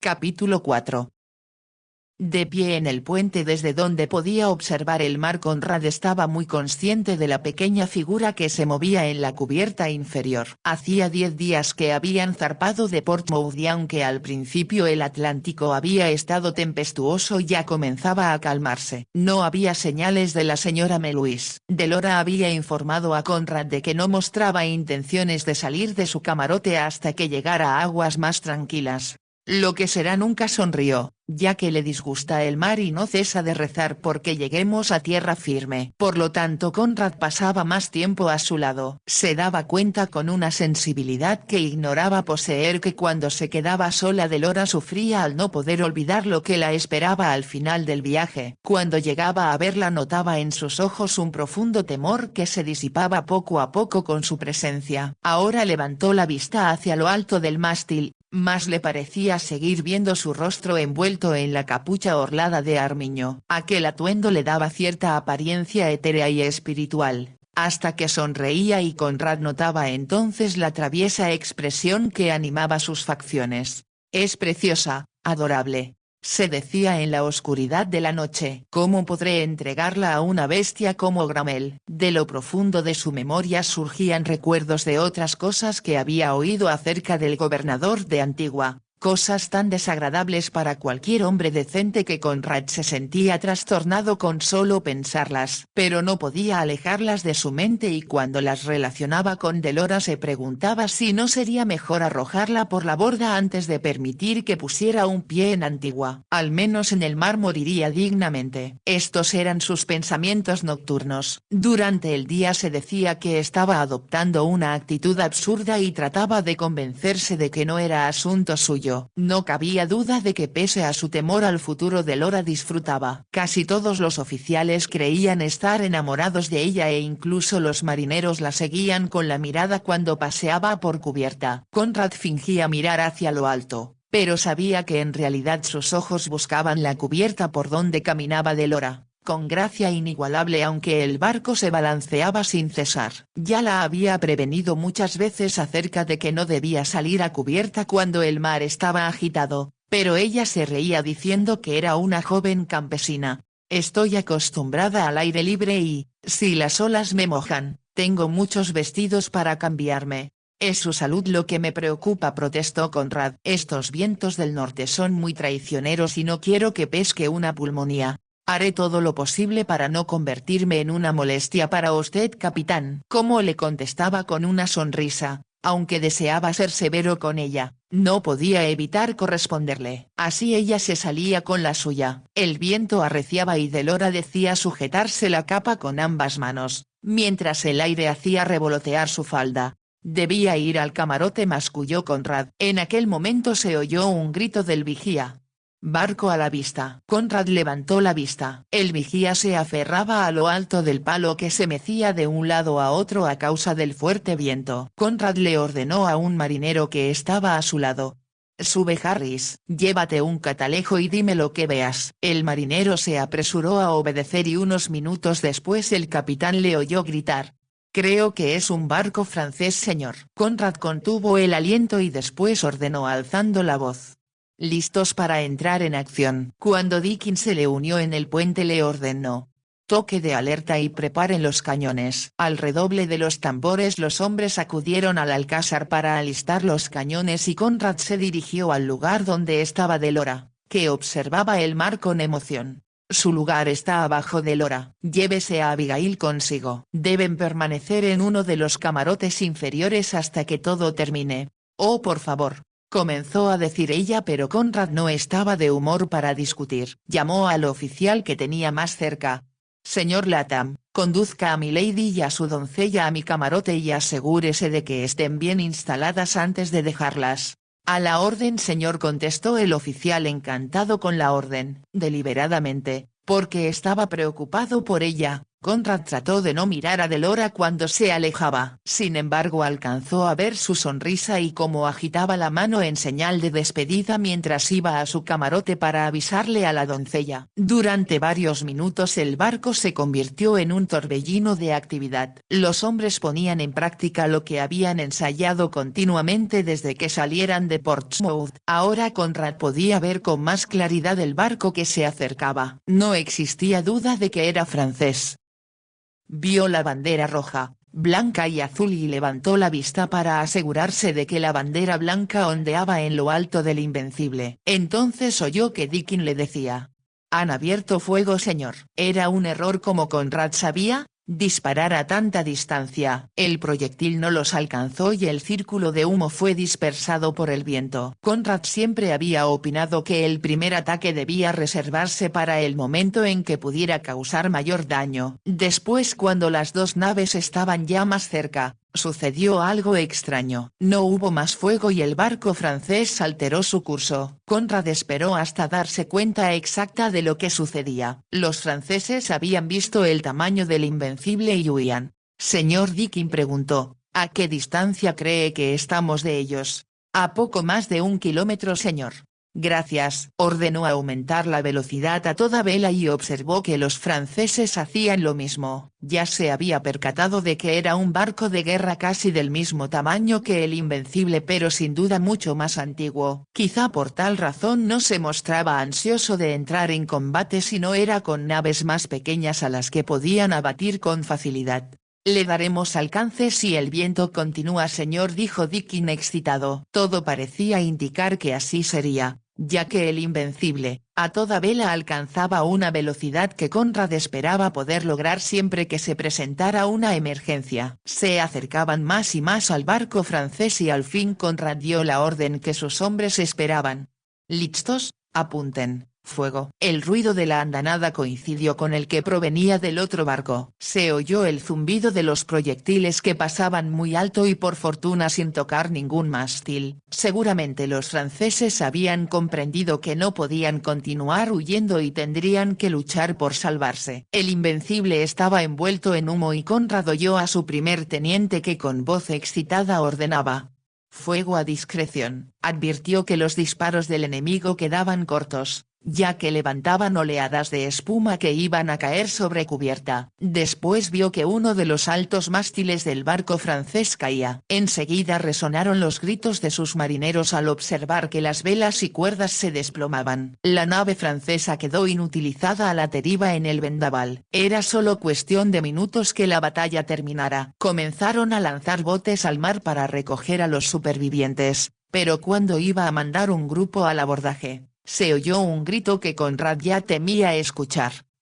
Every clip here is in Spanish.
Capítulo 4. De pie en el puente desde donde podía observar el mar, Conrad estaba muy consciente de la pequeña figura que se movía en la cubierta inferior. Hacía 10 días que habían zarpado de Portsmouth y aunque al principio el Atlántico había estado tempestuoso, ya comenzaba a calmarse. No había señales de la señora Meluis. Delora había informado a Conrad de que no mostraba intenciones de salir de su camarote hasta que llegara a aguas más tranquilas. Lo que será. Nunca sonrió, ya que le disgusta el mar y no cesa de rezar porque lleguemos a tierra firme. Por lo tanto, Conrad pasaba más tiempo a su lado. Se daba cuenta con una sensibilidad que ignoraba poseer que cuando se quedaba sola Delora sufría al no poder olvidar lo que la esperaba al final del viaje. Cuando llegaba a verla notaba en sus ojos un profundo temor que se disipaba poco a poco con su presencia. Ahora levantó la vista hacia lo alto del mástil. Más le parecía seguir viendo su rostro envuelto en la capucha orlada de armiño. Aquel atuendo le daba cierta apariencia etérea y espiritual, hasta que sonreía y Conrad notaba entonces la traviesa expresión que animaba sus facciones. «Es preciosa, adorable», se decía en la oscuridad de la noche. «¿Cómo podré entregarla a una bestia como Gramel?». De lo profundo de su memoria surgían recuerdos de otras cosas que había oído acerca del gobernador de Antigua, cosas tan desagradables para cualquier hombre decente que Conrad se sentía trastornado con solo pensarlas. Pero no podía alejarlas de su mente y cuando las relacionaba con Delora se preguntaba si no sería mejor arrojarla por la borda antes de permitir que pusiera un pie en Antigua. Al menos en el mar moriría dignamente. Estos eran sus pensamientos nocturnos. Durante el día se decía que estaba adoptando una actitud absurda y trataba de convencerse de que no era asunto suyo. No cabía duda de que pese a su temor al futuro Delora disfrutaba. Casi todos los oficiales creían estar enamorados de ella e incluso los marineros la seguían con la mirada cuando paseaba por cubierta. Conrad fingía mirar hacia lo alto, pero sabía que en realidad sus ojos buscaban la cubierta por donde caminaba Delora, con gracia inigualable aunque el barco se balanceaba sin cesar. Ya la había prevenido muchas veces acerca de que no debía salir a cubierta cuando el mar estaba agitado, pero ella se reía diciendo que era una joven campesina. «Estoy acostumbrada al aire libre y, si las olas me mojan, tengo muchos vestidos para cambiarme». «Es su salud lo que me preocupa», protestó Conrad. «Estos vientos del norte son muy traicioneros y no quiero que pesque una pulmonía». «Haré todo lo posible para no convertirme en una molestia para usted, capitán». «¿Cómo?», le contestaba con una sonrisa, aunque deseaba ser severo con ella, no podía evitar corresponderle. Así ella se salía con la suya. El viento arreciaba y Delora decía sujetarse la capa con ambas manos, mientras el aire hacía revolotear su falda. «Debía ir al camarote», masculló Conrad. En aquel momento se oyó un grito del vigía. «Barco a la vista». Conrad levantó la vista. El vigía se aferraba a lo alto del palo que se mecía de un lado a otro a causa del fuerte viento. Conrad le ordenó a un marinero que estaba a su lado: «Sube, Harris, llévate un catalejo y dime lo que veas». El marinero se apresuró a obedecer y unos minutos después el capitán le oyó gritar: «Creo que es un barco francés, señor». Conrad contuvo el aliento y después ordenó alzando la voz: «Listos para entrar en acción». Cuando Dickens se le unió en el puente le ordenó: «Toque de alerta y preparen los cañones». Al redoble de los tambores los hombres acudieron al alcázar para alistar los cañones y Conrad se dirigió al lugar donde estaba Delora, que observaba el mar con emoción. «Su lugar está abajo, Delora. Llévese a Abigail consigo. Deben permanecer en uno de los camarotes inferiores hasta que todo termine». «Oh, por favor», comenzó a decir ella, pero Conrad no estaba de humor para discutir. Llamó al oficial que tenía más cerca: «Señor Latham, conduzca a mi lady y a su doncella a mi camarote y asegúrese de que estén bien instaladas antes de dejarlas». «A la orden, señor», contestó el oficial encantado con la orden, deliberadamente, porque estaba preocupado por ella. Conrad trató de no mirar a Delora cuando se alejaba. Sin embargo alcanzó a ver su sonrisa y cómo agitaba la mano en señal de despedida mientras iba a su camarote para avisarle a la doncella. Durante varios minutos el barco se convirtió en un torbellino de actividad. Los hombres ponían en práctica lo que habían ensayado continuamente desde que salieran de Portsmouth. Ahora Conrad podía ver con más claridad el barco que se acercaba. No existía duda de que era francés. Vio la bandera roja, blanca y azul y levantó la vista para asegurarse de que la bandera blanca ondeaba en lo alto del Invencible. Entonces oyó que Dickin le decía: «Han abierto fuego, señor». Era un error, como Conrad sabía, disparar a tanta distancia. El proyectil no los alcanzó y el círculo de humo fue dispersado por el viento. Conrad siempre había opinado que el primer ataque debía reservarse para el momento en que pudiera causar mayor daño. Después, cuando las dos naves estaban ya más cerca, sucedió algo extraño. No hubo más fuego y el barco francés alteró su curso. Conrad esperó hasta darse cuenta exacta de lo que sucedía. Los franceses habían visto el tamaño del Invencible y huían. «Señor Dickin», preguntó, «¿a qué distancia cree que estamos de ellos?» «A poco más de 1 kilómetro, señor». «Gracias». Ordenó aumentar la velocidad a toda vela y observó que los franceses hacían lo mismo. Ya se había percatado de que era un barco de guerra casi del mismo tamaño que el Invencible, pero sin duda mucho más antiguo. Quizá por tal razón no se mostraba ansioso de entrar en combate si no era con naves más pequeñas a las que podían abatir con facilidad. «Le daremos alcance si el viento continúa, señor», dijo Dickin excitado. Todo parecía indicar que así sería, ya que el Invencible, a toda vela, alcanzaba una velocidad que Conrad esperaba poder lograr siempre que se presentara una emergencia. Se acercaban más y más al barco francés y al fin Conrad dio la orden que sus hombres esperaban. «¿Listos? Apunten. Fuego». El ruido de la andanada coincidió con el que provenía del otro barco. Se oyó el zumbido de los proyectiles que pasaban muy alto y por fortuna sin tocar ningún mástil. Seguramente los franceses habían comprendido que no podían continuar huyendo y tendrían que luchar por salvarse. El Invencible estaba envuelto en humo y Conrad oyó a su primer teniente que con voz excitada ordenaba: «Fuego a discreción». Advirtió que los disparos del enemigo quedaban cortos, ya que levantaban oleadas de espuma que iban a caer sobre cubierta. Después vio que uno de los altos mástiles del barco francés caía. Enseguida resonaron los gritos de sus marineros al observar que las velas y cuerdas se desplomaban. La nave francesa quedó inutilizada a la deriva en el vendaval. Era solo cuestión de minutos que la batalla terminara. Comenzaron a lanzar botes al mar para recoger a los supervivientes, pero cuando iba a mandar un grupo al abordaje, se oyó un grito que Conrad ya temía escuchar.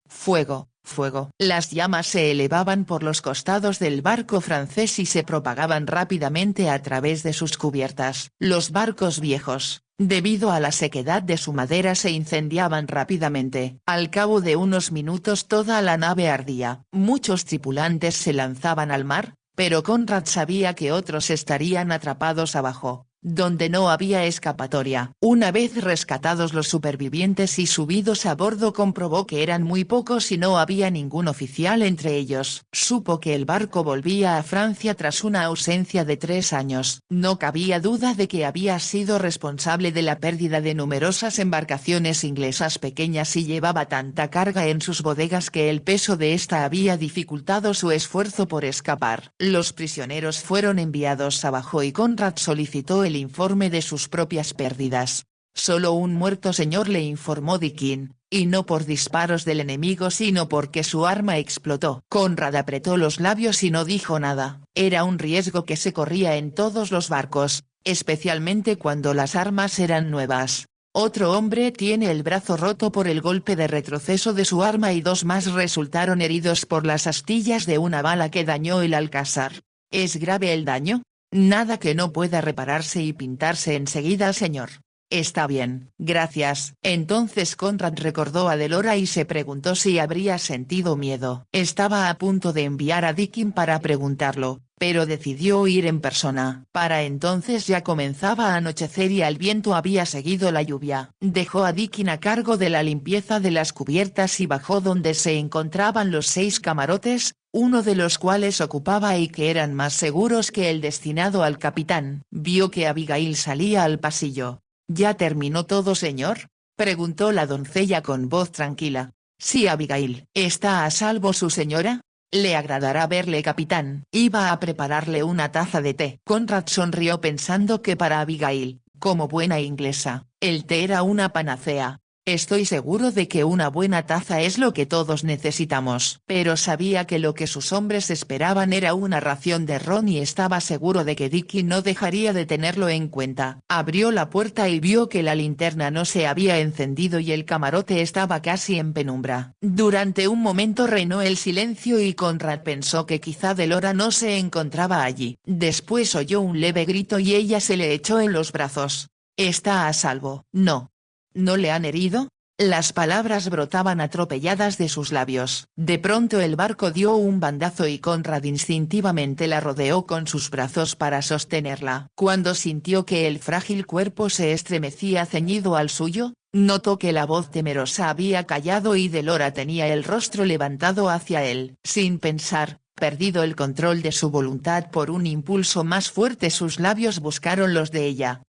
«Fuego, fuego». Las llamas se elevaban por los costados del barco francés y se propagaban rápidamente a través de sus cubiertas. Los barcos viejos, debido a la sequedad de su madera, se incendiaban rápidamente. Al cabo de unos minutos toda la nave ardía. Muchos tripulantes se lanzaban al mar, pero Conrad sabía que otros estarían atrapados abajo, donde no había escapatoria. Una vez rescatados los supervivientes y subidos a bordo, comprobó que eran muy pocos y no había ningún oficial entre ellos. Supo que el barco volvía a Francia tras una ausencia de 3 años. No cabía duda de que había sido responsable de la pérdida de numerosas embarcaciones inglesas pequeñas y llevaba tanta carga en sus bodegas que el peso de esta había dificultado su esfuerzo por escapar. Los prisioneros fueron enviados abajo y Conrad solicitó el informe de sus propias pérdidas. «Solo un muerto, señor», le informó Dickin, y no por disparos del enemigo sino porque su arma explotó. Conrad apretó los labios y no dijo nada. Era un riesgo que se corría en todos los barcos, especialmente cuando las armas eran nuevas. «Otro hombre tiene el brazo roto por el golpe de retroceso de su arma y 2 más resultaron heridos por las astillas de una bala que dañó el alcázar». «¿Es grave el daño?». «Nada que no pueda repararse y pintarse enseguida, señor». Está bien, gracias. Entonces Conrad recordó a Delora y se preguntó si habría sentido miedo. Estaba a punto de enviar a Dickin para preguntarlo, pero decidió ir en persona. Para entonces ya comenzaba a anochecer y al viento había seguido la lluvia. Dejó a Dickin a cargo de la limpieza de las cubiertas y bajó donde se encontraban los 6 camarotes, uno de los cuales ocupaba y que eran más seguros que el destinado al capitán. Vio que Abigail salía al pasillo. ¿Ya terminó todo, señor?, preguntó la doncella con voz tranquila. Sí, Abigail. ¿Está a salvo su señora? Le agradará verle, capitán. Iba a prepararle una taza de té. Conrad sonrió pensando que para Abigail, como buena inglesa, el té era una panacea. Estoy seguro de que una buena taza es lo que todos necesitamos. Pero sabía que lo que sus hombres esperaban era una ración de ron y estaba seguro de que Dickie no dejaría de tenerlo en cuenta. Abrió la puerta y vio que la linterna no se había encendido y el camarote estaba casi en penumbra. Durante un momento reinó el silencio y Conrad pensó que quizá Delora no se encontraba allí. Después oyó un leve grito y ella se le echó en los brazos. ¿Está a salvo? No. ¿No le han herido? Las palabras brotaban atropelladas de sus labios. De pronto el barco dio un bandazo y Conrad instintivamente la rodeó con sus brazos para sostenerla. Cuando sintió que el frágil cuerpo se estremecía ceñido al suyo, notó que la voz temerosa había callado y Delora tenía el rostro levantado hacia él. Sin pensar, perdido el control de su voluntad por un impulso más fuerte, sus labios buscaron los de ella.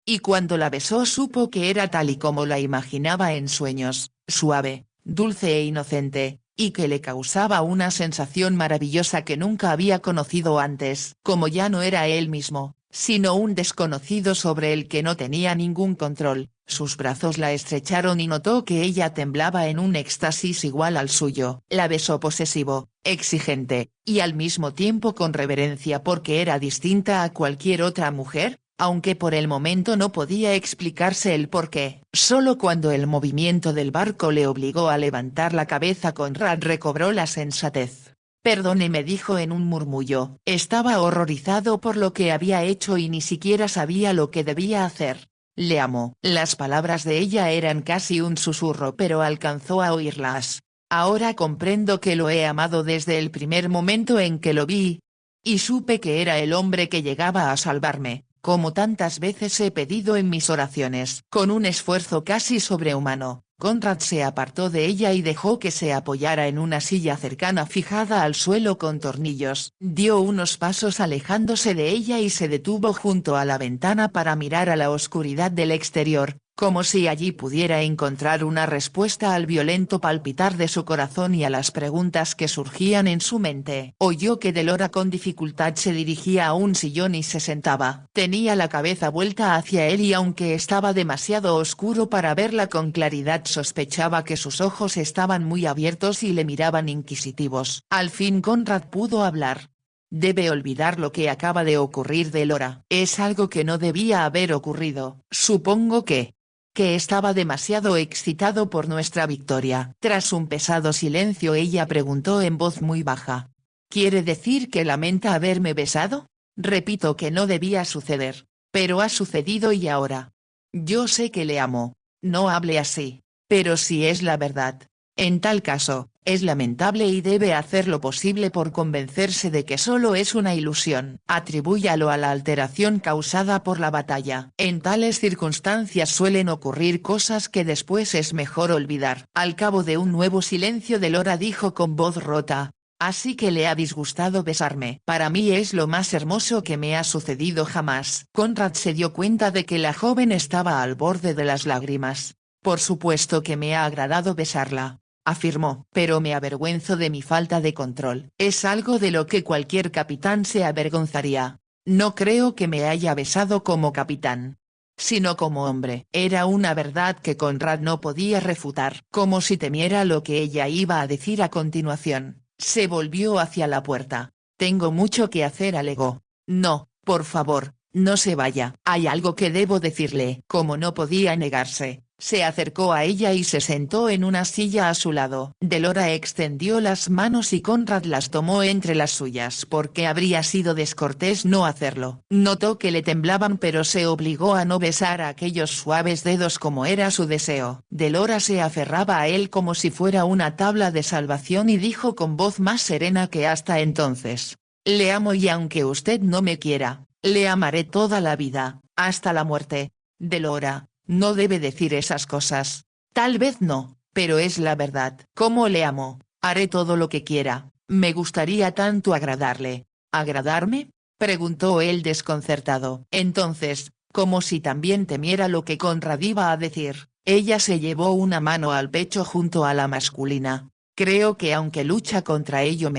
Y cuando la besó supo que era tal y como la imaginaba en sueños, suave, dulce e inocente, y que le causaba una sensación maravillosa que nunca había conocido antes. Como ya no era él mismo, sino un desconocido sobre el que no tenía ningún control, sus brazos la estrecharon y notó que ella temblaba en un éxtasis igual al suyo. La besó posesivo, exigente, y al mismo tiempo con reverencia porque era distinta a cualquier otra mujer, aunque por el momento no podía explicarse el porqué. Solo cuando el movimiento del barco le obligó a levantar la cabeza Conrad recobró la sensatez. Perdóneme, dijo en un murmullo. Estaba horrorizado por lo que había hecho y ni siquiera sabía lo que debía hacer. Le amo. Las palabras de ella eran casi un susurro pero alcanzó a oírlas. Ahora comprendo que lo he amado desde el primer momento en que lo vi. Y supe que era el hombre que llegaba a salvarme, como tantas veces he pedido en mis oraciones. Con un esfuerzo casi sobrehumano, Conrad se apartó de ella y dejó que se apoyara en una silla cercana fijada al suelo con tornillos. Dio unos pasos alejándose de ella y se detuvo junto a la ventana para mirar a la oscuridad del exterior, como si allí pudiera encontrar una respuesta al violento palpitar de su corazón y a las preguntas que surgían en su mente. Oyó que Delora con dificultad se dirigía a un sillón y se sentaba. Tenía la cabeza vuelta hacia él y aunque estaba demasiado oscuro para verla con claridad sospechaba que sus ojos estaban muy abiertos y le miraban inquisitivos. Al fin Conrad pudo hablar. Debe olvidar lo que acaba de ocurrir, Delora. Es algo que no debía haber ocurrido. Supongo que estaba demasiado excitado por nuestra victoria. Tras un pesado silencio ella preguntó en voz muy baja. ¿Quiere decir que lamenta haberme besado? Repito que no debía suceder, pero ha sucedido y ahora. Yo sé que le amo. No hable así. Pero si es la verdad. En tal caso, es lamentable y debe hacer lo posible por convencerse de que solo es una ilusión. Atribúyalo a la alteración causada por la batalla. En tales circunstancias suelen ocurrir cosas que después es mejor olvidar. Al cabo de un nuevo silencio Delora dijo con voz rota. Así que le ha disgustado besarme. Para mí es lo más hermoso que me ha sucedido jamás. Conrad se dio cuenta de que la joven estaba al borde de las lágrimas. Por supuesto que me ha agradado besarla, afirmó, pero me avergüenzo de mi falta de control. Es algo de lo que cualquier capitán se avergonzaría. No creo que me haya besado como capitán, sino como hombre. Era una verdad que Conrad no podía refutar. Como si temiera lo que ella iba a decir a continuación, se volvió hacia la puerta. Tengo mucho que hacer, alegó. No, por favor, no se vaya. Hay algo que debo decirle. Como no podía negarse, Se acercó a ella y se sentó en una silla a su lado. Delora extendió las manos y Conrad las tomó entre las suyas porque habría sido descortés no hacerlo. Notó que le temblaban pero se obligó a no besar a aquellos suaves dedos como era su deseo. Delora se aferraba a él como si fuera una tabla de salvación y dijo con voz más serena que hasta entonces: «Le amo y aunque usted no me quiera, le amaré toda la vida, hasta la muerte». Delora, no debe decir esas cosas. Tal vez no, pero es la verdad. ¿Cómo le amo? Haré todo lo que quiera. Me gustaría tanto agradarle. ¿Agradarme?, preguntó él desconcertado. Entonces, como si también temiera lo que Conrad iba a decir, ella se llevó una mano al pecho junto a la masculina. Creo que aunque lucha contra ello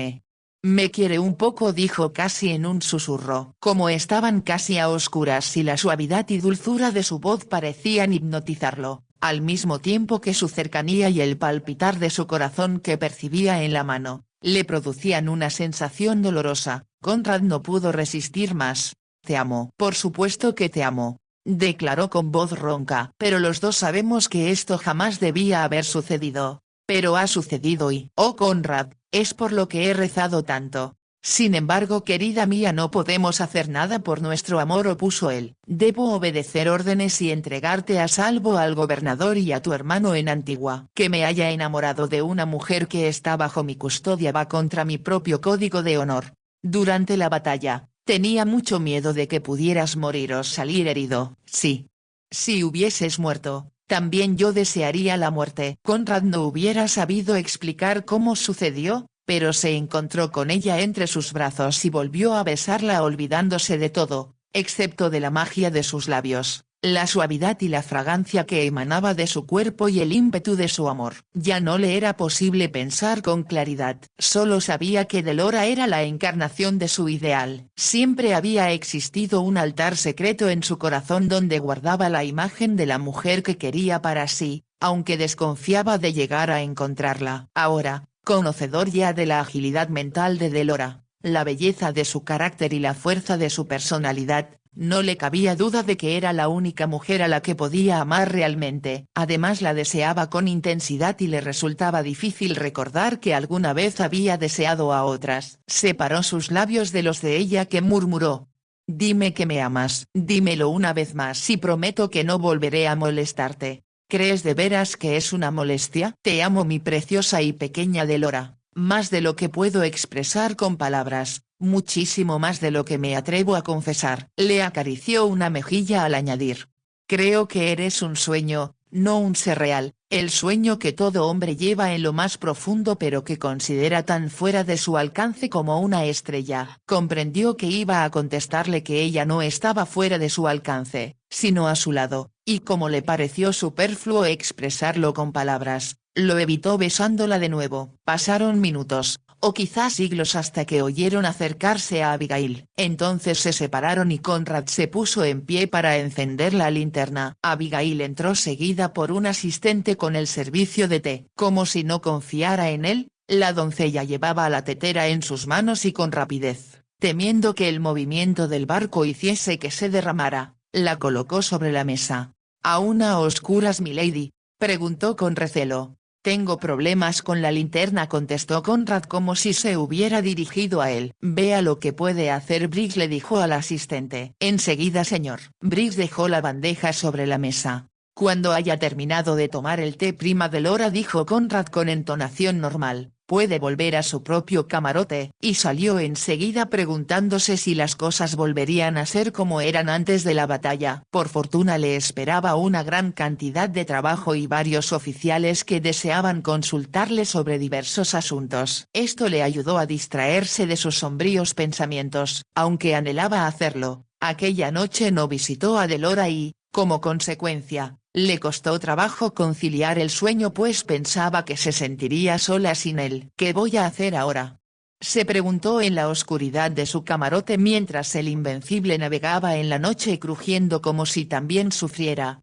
me quiere un poco, dijo casi en un susurro. Como estaban casi a oscuras y la suavidad y dulzura de su voz parecían hipnotizarlo, al mismo tiempo que su cercanía y el palpitar de su corazón que percibía en la mano, le producían una sensación dolorosa, Conrad no pudo resistir más. «Te amo». «Por supuesto que te amo», declaró con voz ronca. «Pero los dos sabemos que esto jamás debía haber sucedido. Pero ha sucedido y, oh Conrad, es por lo que he rezado tanto. Sin embargo, querida mía, no podemos hacer nada por nuestro amor», opuso él. «Debo obedecer órdenes y entregarte a salvo al gobernador y a tu hermano en Antigua. Que me haya enamorado de una mujer que está bajo mi custodia va contra mi propio código de honor. Durante la batalla, tenía mucho miedo de que pudieras morir o salir herido. Sí. Si hubieses muerto, también yo desearía la muerte». Conrad no hubiera sabido explicar cómo sucedió, pero se encontró con ella entre sus brazos y volvió a besarla olvidándose de todo, excepto de la magia de sus labios, la suavidad y la fragancia que emanaba de su cuerpo y el ímpetu de su amor. Ya no le era posible pensar con claridad. Solo sabía que Delora era la encarnación de su ideal. Siempre había existido un altar secreto en su corazón donde guardaba la imagen de la mujer que quería para sí, aunque desconfiaba de llegar a encontrarla. Ahora, conocedor ya de la agilidad mental de Delora, la belleza de su carácter y la fuerza de su personalidad, no le cabía duda de que era la única mujer a la que podía amar realmente. Además la deseaba con intensidad y le resultaba difícil recordar que alguna vez había deseado a otras. Separó sus labios de los de ella que murmuró: «Dime que me amas, dímelo una vez más y prometo que no volveré a molestarte». «¿Crees de veras que es una molestia?». «Te amo, mi preciosa y pequeña Delora, más de lo que puedo expresar con palabras, muchísimo más de lo que me atrevo a confesar». Le acarició una mejilla al añadir: «Creo que eres un sueño, no un ser real, el sueño que todo hombre lleva en lo más profundo pero que considera tan fuera de su alcance como una estrella». Comprendió que iba a contestarle que ella no estaba fuera de su alcance, sino a su lado, y como le pareció superfluo expresarlo con palabras, lo evitó besándola de nuevo. Pasaron minutos, o quizás siglos, hasta que oyeron acercarse a Abigail. Entonces se separaron y Conrad se puso en pie para encender la linterna. Abigail entró seguida por un asistente con el servicio de té. Como si no confiara en él, la doncella llevaba la tetera en sus manos y con rapidez, temiendo que el movimiento del barco hiciese que se derramara, la colocó sobre la mesa. «¿Aún a oscuras, milady?», preguntó con recelo. «Tengo problemas con la linterna», contestó Conrad como si se hubiera dirigido a él. «Vea lo que puede hacer Briggs», le dijo al asistente. «Enseguida, señor». Briggs dejó la bandeja sobre la mesa. «Cuando haya terminado de tomar el té, prima Delora», dijo Conrad con entonación normal, «puede volver a su propio camarote», y salió enseguida preguntándose si las cosas volverían a ser como eran antes de la batalla. Por fortuna le esperaba una gran cantidad de trabajo y varios oficiales que deseaban consultarle sobre diversos asuntos. Esto le ayudó a distraerse de sus sombríos pensamientos. Aunque anhelaba hacerlo, aquella noche no visitó a Delora y, como consecuencia, le costó trabajo conciliar el sueño pues pensaba que se sentiría sola sin él. «¿Qué voy a hacer ahora?», se preguntó en la oscuridad de su camarote mientras el Invencible navegaba en la noche crujiendo como si también sufriera.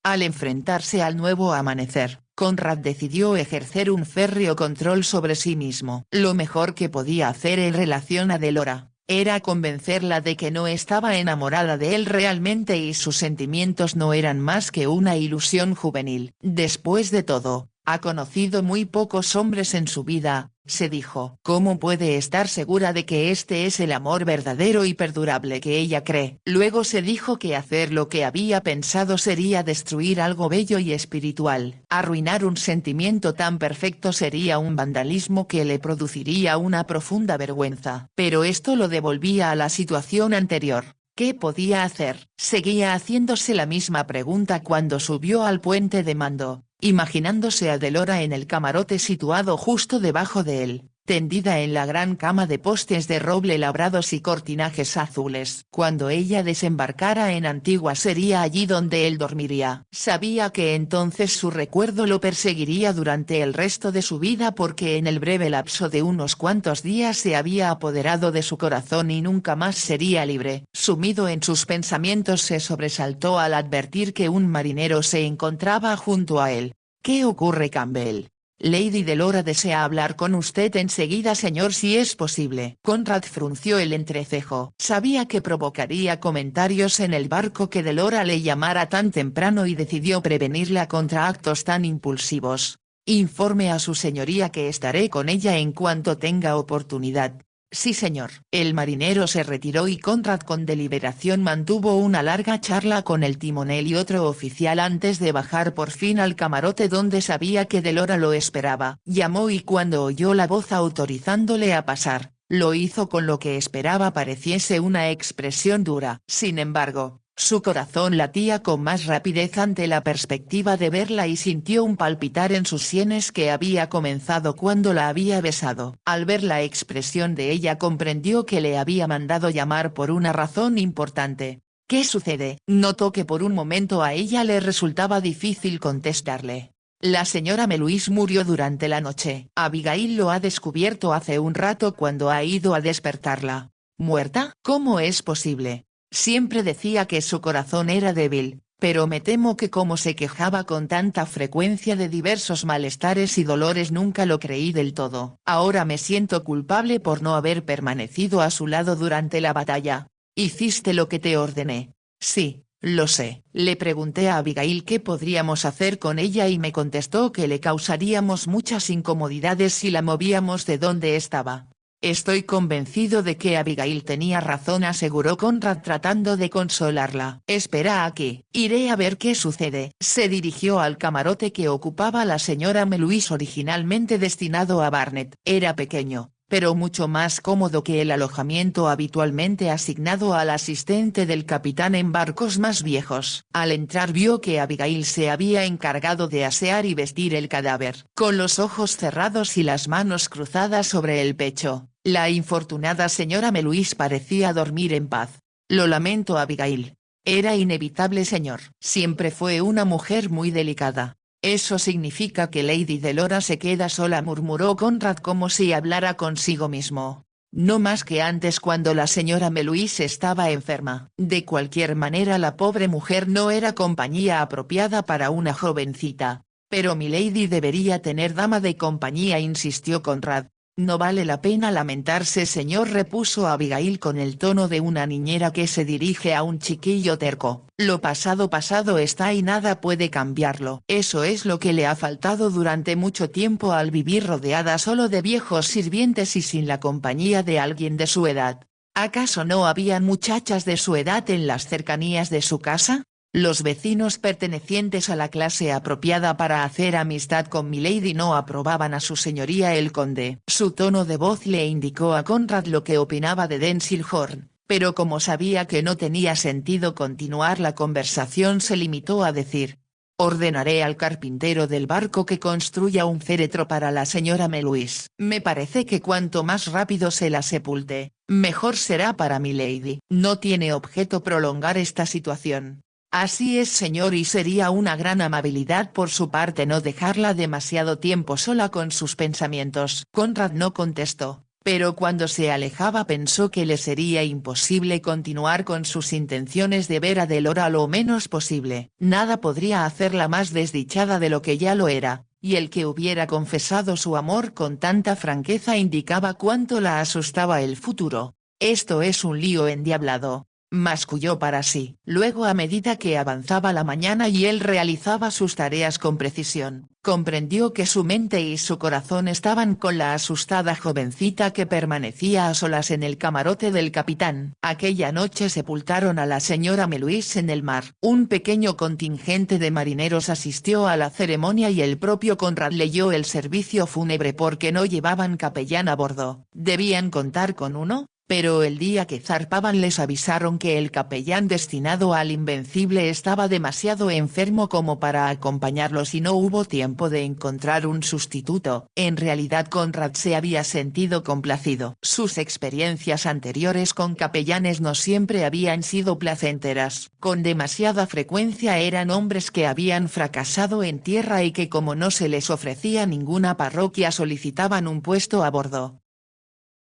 Al enfrentarse al nuevo amanecer, Conrad decidió ejercer un férreo control sobre sí mismo. Lo mejor que podía hacer en relación a Delora, Era convencerla de que no estaba enamorada de él realmente y sus sentimientos no eran más que una ilusión juvenil. Después de todo, ha conocido muy pocos hombres en su vida, se dijo. ¿Cómo puede estar segura de que este es el amor verdadero y perdurable que ella cree? Luego se dijo que hacer lo que había pensado sería destruir algo bello y espiritual. Arruinar un sentimiento tan perfecto sería un vandalismo que le produciría una profunda vergüenza. Pero esto lo devolvía a la situación anterior. ¿Qué podía hacer? Seguía haciéndose la misma pregunta cuando subió al puente de mando, imaginándose a Delora en el camarote situado justo debajo de él, tendida en la gran cama de postes de roble labrados y cortinajes azules. Cuando ella desembarcara en Antigua sería allí donde él dormiría. Sabía que entonces su recuerdo lo perseguiría durante el resto de su vida porque en el breve lapso de unos cuantos días se había apoderado de su corazón y nunca más sería libre. Sumido en sus pensamientos se sobresaltó al advertir que un marinero se encontraba junto a él. ¿Qué ocurre, Campbell? Lady Delora desea hablar con usted enseguida, señor, si es posible. Conrad frunció el entrecejo. Sabía que provocaría comentarios en el barco que Delora le llamara tan temprano y decidió prevenirla contra actos tan impulsivos. Informe a su señoría que estaré con ella en cuanto tenga oportunidad. Sí, señor. El marinero se retiró y Conrad con deliberación mantuvo una larga charla con el timonel y otro oficial antes de bajar por fin al camarote donde sabía que Delora lo esperaba. Llamó y cuando oyó la voz autorizándole a pasar, lo hizo con lo que esperaba pareciese una expresión dura. Sin embargo, su corazón latía con más rapidez ante la perspectiva de verla y sintió un palpitar en sus sienes que había comenzado cuando la había besado. Al ver la expresión de ella comprendió que le había mandado llamar por una razón importante. ¿Qué sucede? Notó que por un momento a ella le resultaba difícil contestarle. La señora Meluís murió durante la noche. Abigail lo ha descubierto hace un rato cuando ha ido a despertarla. ¿Muerta? ¿Cómo es posible? Siempre decía que su corazón era débil, pero me temo que como se quejaba con tanta frecuencia de diversos malestares y dolores nunca lo creí del todo. Ahora me siento culpable por no haber permanecido a su lado durante la batalla. Hiciste lo que te ordené. Sí, lo sé. Le pregunté a Abigail qué podríamos hacer con ella y me contestó que le causaríamos muchas incomodidades si la movíamos de donde estaba. Estoy convencido de que Abigail tenía razón, aseguró Conrad tratando de consolarla. Espera aquí, iré a ver qué sucede. Se dirigió al camarote que ocupaba la señora Meluís, originalmente destinado a Barnett. Era pequeño, pero mucho más cómodo que el alojamiento habitualmente asignado al asistente del capitán en barcos más viejos. Al entrar vio que Abigail se había encargado de asear y vestir el cadáver. Con los ojos cerrados y las manos cruzadas sobre el pecho, la infortunada señora Meluís parecía dormir en paz. Lo lamento, Abigail. Era inevitable, señor. Siempre fue una mujer muy delicada. Eso significa que Lady Delora se queda sola, murmuró Conrad como si hablara consigo mismo. No más que antes cuando la señora Meluís estaba enferma. De cualquier manera la pobre mujer no era compañía apropiada para una jovencita. Pero mi lady debería tener dama de compañía, insistió Conrad. No vale la pena lamentarse, señor, repuso Abigail con el tono de una niñera que se dirige a un chiquillo terco. Lo pasado pasado está y nada puede cambiarlo. Eso es lo que le ha faltado durante mucho tiempo al vivir rodeada solo de viejos sirvientes y sin la compañía de alguien de su edad. ¿Acaso no habían muchachas de su edad en las cercanías de su casa? Los vecinos pertenecientes a la clase apropiada para hacer amistad con milady no aprobaban a su señoría el conde. Su tono de voz le indicó a Conrad lo que opinaba de Denzil Horn, pero como sabía que no tenía sentido continuar la conversación se limitó a decir: ordenaré al carpintero del barco que construya un féretro para la señora Meluís. Me parece que cuanto más rápido se la sepulte, mejor será para milady. No tiene objeto prolongar esta situación. Así es, señor, y sería una gran amabilidad por su parte no dejarla demasiado tiempo sola con sus pensamientos. Conrad no contestó, pero cuando se alejaba pensó que le sería imposible continuar con sus intenciones de ver a Delora lo menos posible. Nada podría hacerla más desdichada de lo que ya lo era, y el que hubiera confesado su amor con tanta franqueza indicaba cuánto la asustaba el futuro. Esto es un lío endiablado, masculló para sí. Luego, a medida que avanzaba la mañana y él realizaba sus tareas con precisión, comprendió que su mente y su corazón estaban con la asustada jovencita que permanecía a solas en el camarote del capitán. Aquella noche sepultaron a la señora Meluís en el mar. Un pequeño contingente de marineros asistió a la ceremonia y el propio Conrad leyó el servicio fúnebre porque no llevaban capellán a bordo. Debían contar con uno, pero el día que zarpaban les avisaron que el capellán destinado al Invencible estaba demasiado enfermo como para acompañarlos y no hubo tiempo de encontrar un sustituto. En realidad Conrad se había sentido complacido. Sus experiencias anteriores con capellanes no siempre habían sido placenteras. Con demasiada frecuencia eran hombres que habían fracasado en tierra y que, como no se les ofrecía ninguna parroquia, solicitaban un puesto a bordo.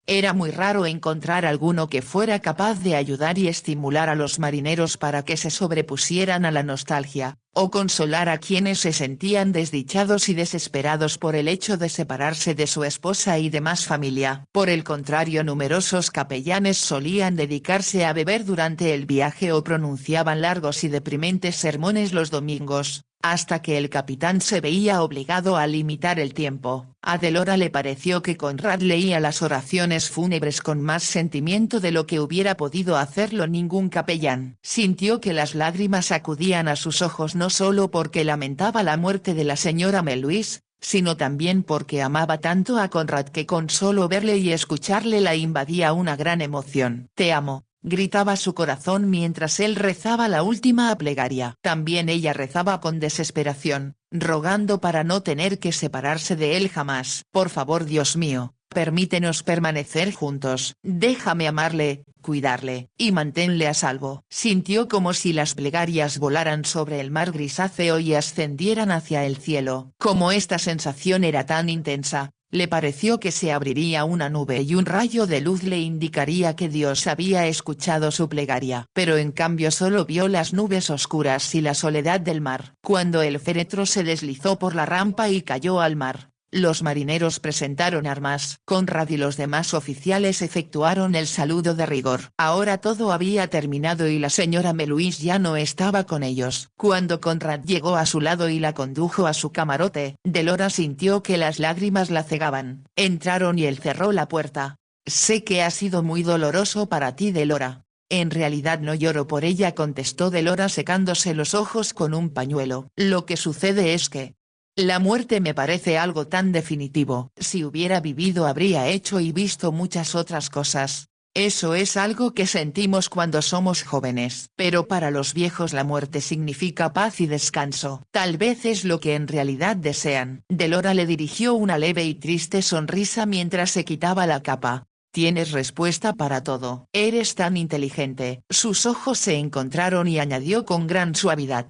Era muy raro encontrar alguno que fuera capaz de ayudar y estimular a los marineros para que se sobrepusieran a la nostalgia, o consolar a quienes se sentían desdichados y desesperados por el hecho de separarse de su esposa y demás familia. Por el contrario, numerosos capellanes solían dedicarse a beber durante el viaje o pronunciaban largos y deprimentes sermones los domingos, hasta que el capitán se veía obligado a limitar el tiempo. A Delora le pareció que Conrad leía las oraciones fúnebres con más sentimiento de lo que hubiera podido hacerlo ningún capellán. Sintió que las lágrimas acudían a sus ojos no solo porque lamentaba la muerte de la señora Meluís, sino también porque amaba tanto a Conrad que con solo verle y escucharle la invadía una gran emoción. «Te amo», gritaba su corazón mientras él rezaba la última plegaria. También ella rezaba con desesperación, rogando para no tener que separarse de él jamás. «Por favor, Dios mío, permítenos permanecer juntos, déjame amarle, cuidarle, y manténle a salvo». Sintió como si las plegarias volaran sobre el mar grisáceo y ascendieran hacia el cielo. Como esta sensación era tan intensa, le pareció que se abriría una nube y un rayo de luz le indicaría que Dios había escuchado su plegaria. Pero en cambio solo vio las nubes oscuras y la soledad del mar. Cuando el féretro se deslizó por la rampa y cayó al mar, los marineros presentaron armas. Conrad y los demás oficiales efectuaron el saludo de rigor. Ahora todo había terminado y la señora Meluís ya no estaba con ellos. Cuando Conrad llegó a su lado y la condujo a su camarote, Delora sintió que las lágrimas la cegaban. Entraron y él cerró la puerta. «Sé que ha sido muy doloroso para ti, Delora». «En realidad no lloro por ella», contestó Delora secándose los ojos con un pañuelo. «Lo que sucede es que la muerte me parece algo tan definitivo. Si hubiera vivido habría hecho y visto muchas otras cosas. Eso es algo que sentimos cuando somos jóvenes. Pero para los viejos la muerte significa paz y descanso. Tal vez es lo que en realidad desean». Delora le dirigió una leve y triste sonrisa mientras se quitaba la capa. «Tienes respuesta para todo. Eres tan inteligente». Sus ojos se encontraron y añadió con gran suavidad.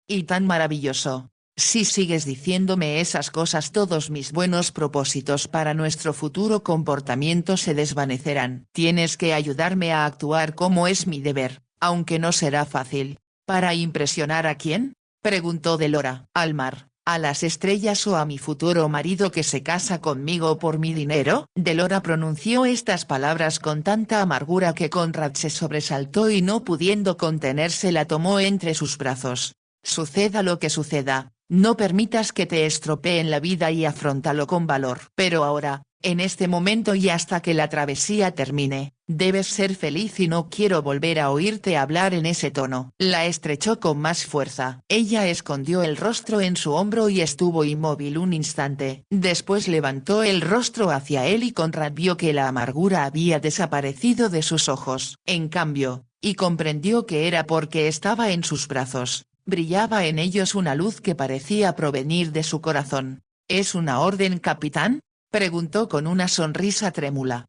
«Y tan maravilloso. Si sigues diciéndome esas cosas todos mis buenos propósitos para nuestro futuro comportamiento se desvanecerán. Tienes que ayudarme a actuar como es mi deber, aunque no será fácil». «¿Para impresionar a quién?», preguntó Delora. «¿Al mar, a las estrellas o a mi futuro marido que se casa conmigo por mi dinero?». Delora pronunció estas palabras con tanta amargura que Conrad se sobresaltó y no pudiendo contenerse la tomó entre sus brazos. «Suceda lo que suceda, no permitas que te estropeen la vida y afróntalo con valor. Pero ahora, en este momento y hasta que la travesía termine, debes ser feliz y no quiero volver a oírte hablar en ese tono». La estrechó con más fuerza. Ella escondió el rostro en su hombro y estuvo inmóvil un instante. Después levantó el rostro hacia él y Conrad vio que la amargura había desaparecido de sus ojos. En cambio, y comprendió que era porque estaba en sus brazos, brillaba en ellos una luz que parecía provenir de su corazón. «¿Es una orden, capitán?», preguntó con una sonrisa trémula.